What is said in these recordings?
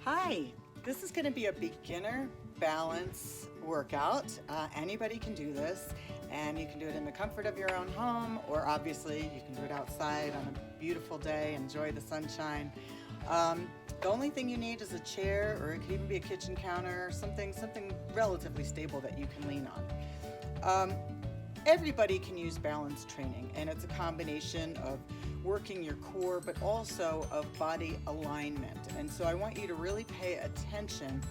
Hi, this is going to be a beginner balance workout. Anybody can do this, and you can do it in the comfort of your own home, or obviously you can do it outside on a beautiful day, enjoy the sunshine. The only thing you need is a chair, or it could even be a kitchen counter, something relatively stable that you can lean on. Everybody can use balance training, and it's a combination of working your core but also of body alignment. And so I want you to really pay attention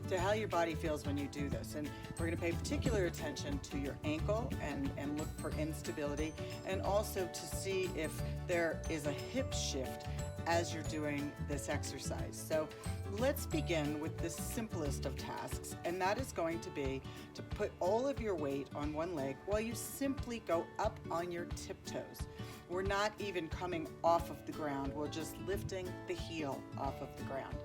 to how your body feels when you do this. And we're going to pay particular attention to your ankle and look for instability, and also to see if there is a hip shift as you're doing this exercise. So let's begin with the simplest of tasks, and that is going to be to put all of your weight on one leg while you simply go up on your tiptoes. We're not even coming off of the ground, we're just lifting the heel off of the ground.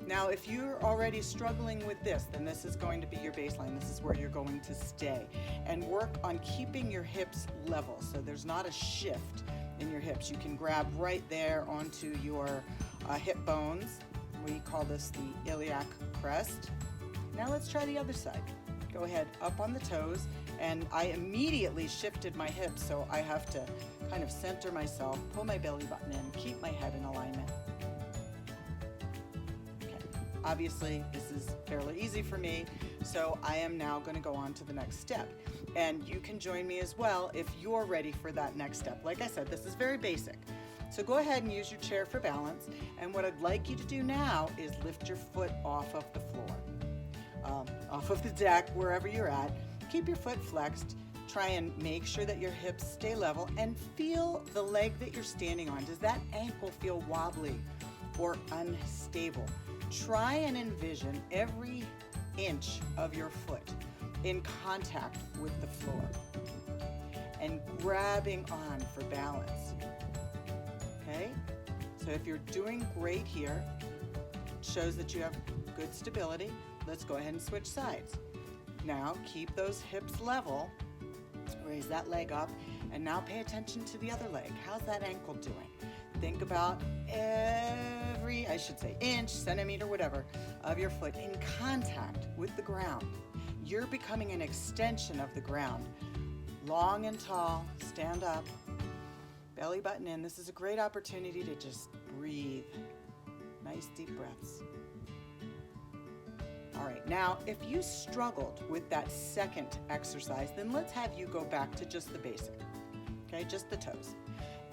Now, if you're already struggling with this, then this is going to be your baseline. This is where you're going to stay, and work on keeping your hips level so there's not a shift in your hips. You can grab right there onto your hip bones. We call this the iliac crest. Now let's try the other side. Go ahead, up on the toes, and I immediately shifted my hips, so I have to kind of center myself, pull my belly button in, keep my head in alignment. Okay. Obviously, this is fairly easy for me, so I am now going to go on to the next step. And you can join me as well if you're ready for that next step. Like I said, this is very basic. So go ahead and use your chair for balance. And what I'd like you to do now is lift your foot off of the floor, off of the deck, wherever you're at. Keep your foot flexed. Try and make sure that your hips stay level, and feel the leg that you're standing on. Does that ankle feel wobbly or unstable? Try and envision every inch of your foot in contact with the floor and grabbing on for balance. Okay? So if you're doing great here, it shows that you have good stability. Let's go ahead and switch sides. Now keep those hips level, raise that leg up, and now pay attention to the other leg. How's that ankle doing? Think about every, inch, centimeter, whatever, of your foot in contact with the ground. You're becoming an extension of the ground. Long and tall, stand up, belly button in. This is a great opportunity to just breathe. Nice deep breaths. All right, now if you struggled with that second exercise, then let's have you go back to just the basic, okay, just the toes.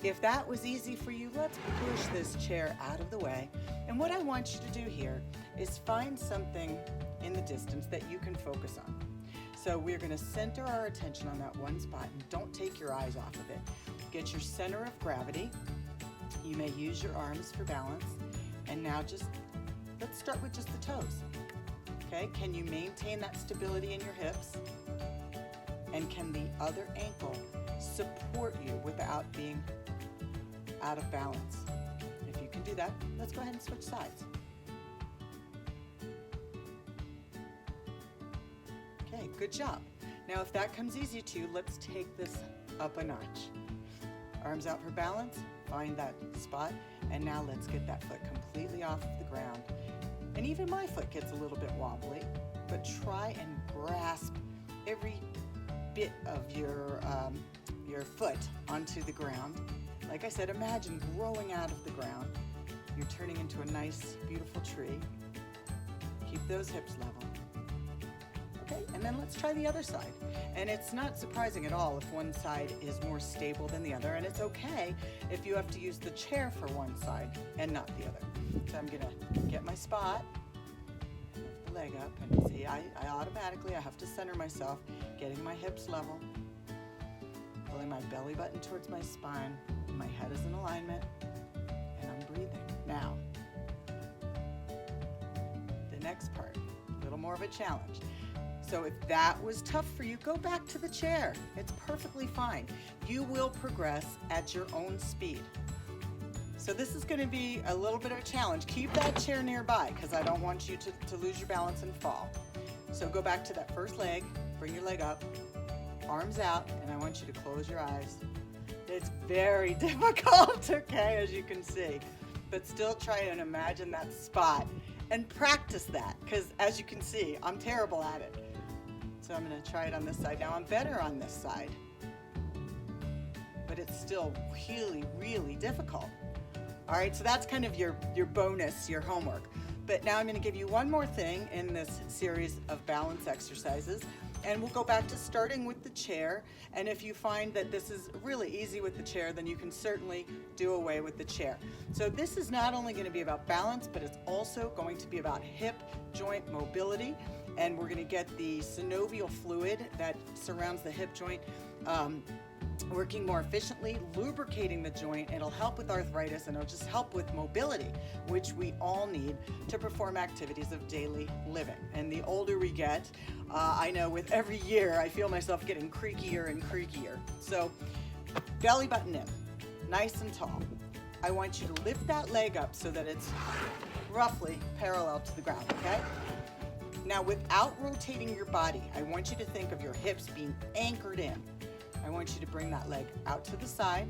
If that was easy for you, let's push this chair out of the way. And what I want you to do here is find something in the distance that you can focus on. So we're going to center our attention on that one spot, and don't take your eyes off of it. Get your center of gravity. You may use your arms for balance. And now let's start with just the toes. Okay, can you maintain that stability in your hips? And can the other ankle support you without being out of balance? If you can do that, let's go ahead and switch sides. Okay, good job. Now if that comes easy to you, let's take this up a notch. Arms out for balance, find that spot, and now let's get that foot completely off of the ground. And even my foot gets a little bit wobbly, but try and grasp every bit of your foot onto the ground. Like I said, imagine growing out of the ground. You're turning into a nice, beautiful tree. Keep those hips level. Okay, and then let's try the other side. And it's not surprising at all if one side is more stable than the other, and it's okay if you have to use the chair for one side and not the other. So I'm gonna get my spot, lift the leg up, and see, I automatically have to center myself, getting my hips level, pulling my belly button towards my spine, my head is in alignment, and I'm breathing. Now, the next part, a little more of a challenge. So if that was tough for you, go back to the chair. It's perfectly fine. You will progress at your own speed. So this is going to be a little bit of a challenge. Keep that chair nearby, because I don't want you to lose your balance and fall. So go back to that first leg, bring your leg up, arms out, and I want you to close your eyes. It's very difficult, okay, as you can see, but still try and imagine that spot and practice that, because as you can see, I'm terrible at it. So I'm going to try it on this side. Now I'm better on this side, but it's still really, really difficult. All right, so that's kind of your bonus, your homework. But now I'm going to give you one more thing in this series of balance exercises, and we'll go back to starting with the chair. And if you find that this is really easy with the chair, then you can certainly do away with the chair. So this is not only going to be about balance, but it's also going to be about hip joint mobility. And we're going to get the synovial fluid that surrounds the hip joint working more efficiently, lubricating the joint. It'll help with arthritis, and it'll just help with mobility, which we all need to perform activities of daily living. And the older we get, I know with every year I feel myself getting creakier and creakier. So belly button in, nice and tall. I want you to lift that leg up so that it's roughly parallel to the ground, okay? Now, without rotating your body, I want you to think of your hips being anchored in. I want you to bring that leg out to the side,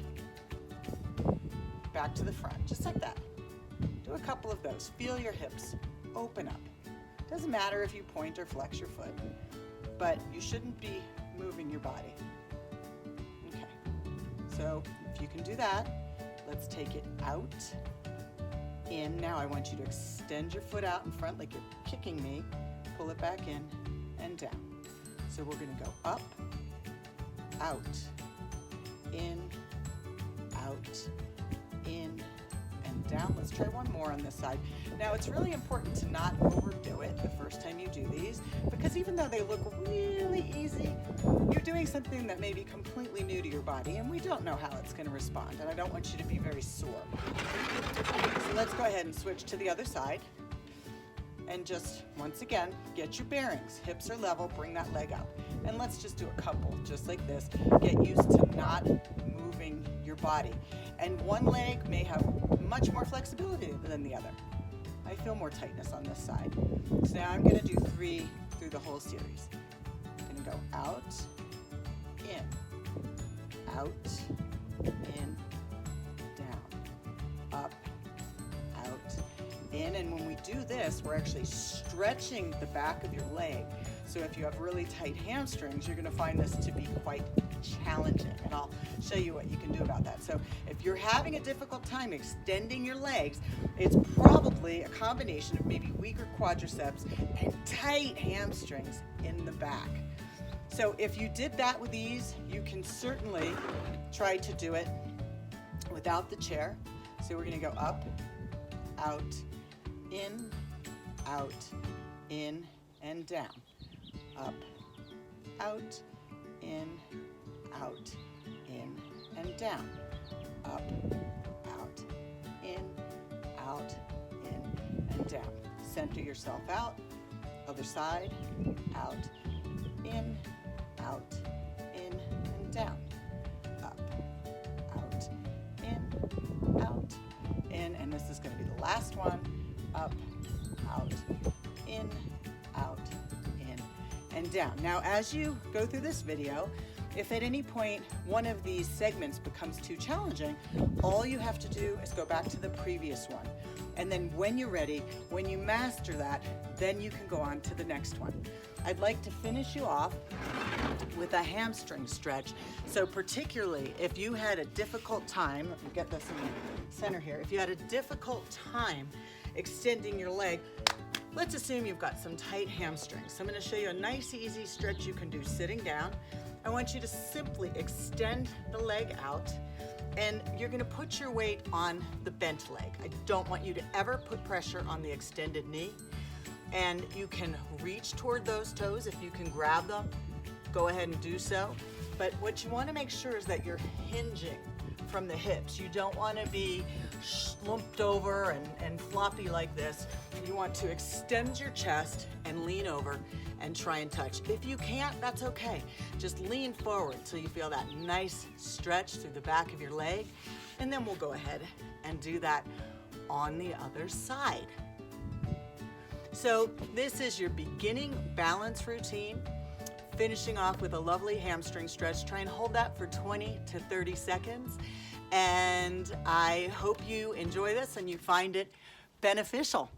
back to the front, just like that. Do a couple of those. Feel your hips open up. Doesn't matter if you point or flex your foot, but you shouldn't be moving your body. Okay, so if you can do that, let's take it out, in. Now I want you to extend your foot out in front like you're kicking me. Pull it back in and down. So we're going to go up, out, in, and down. Let's try one more on this side. Now it's really important to not overdo it the first time you do these, because even though they look really easy, you're doing something that may be completely new to your body, and we don't know how it's going to respond, and I don't want you to be very sore. So let's go ahead and switch to the other side. And just, once again, get your bearings. Hips are level, bring that leg up. And let's just do a couple, just like this. Get used to not moving your body. And one leg may have much more flexibility than the other. I feel more tightness on this side. So now I'm gonna do 3 through the whole series. I'm gonna go out, in, down, up, out, in. And when we do this, we're actually stretching the back of your leg. So if you have really tight hamstrings, you're going to find this to be quite challenging, and I'll show you what you can do about that. So if you're having a difficult time extending your legs, it's probably a combination of maybe weaker quadriceps and tight hamstrings in the back. So if you did that with ease, you can certainly try to do it without the chair. So we're going to go up, out, in, and down. Up, out, in, and down. Up, out, in, and down. Center yourself out. Other side, out, in, and down. Up, out, in, and this is going to be the last one. Up, out, in, and down. Now, as you go through this video, if at any point one of these segments becomes too challenging, all you have to do is go back to the previous one. And then when you're ready, when you master that, then you can go on to the next one. I'd like to finish you off with a hamstring stretch. So particularly if you had a difficult time, let me get this in the center here, if you had a difficult time extending your leg, let's assume you've got some tight hamstrings. So I'm going to show you a nice, easy stretch you can do sitting down. I want you to simply extend the leg out, and you're going to put your weight on the bent leg. I don't want you to ever put pressure on the extended knee. And you can reach toward those toes. If you can grab them, go ahead and do so. But what you want to make sure is that you're hinging from the hips. You don't want to be slumped over and floppy like this. You want to extend your chest and lean over and try and touch. If you can't, that's okay. Just lean forward till you feel that nice stretch through the back of your leg. And then we'll go ahead and do that on the other side. So this is your beginning balance routine. Finishing off with a lovely hamstring stretch. Try and hold that for 20 to 30 seconds. And I hope you enjoy this and you find it beneficial.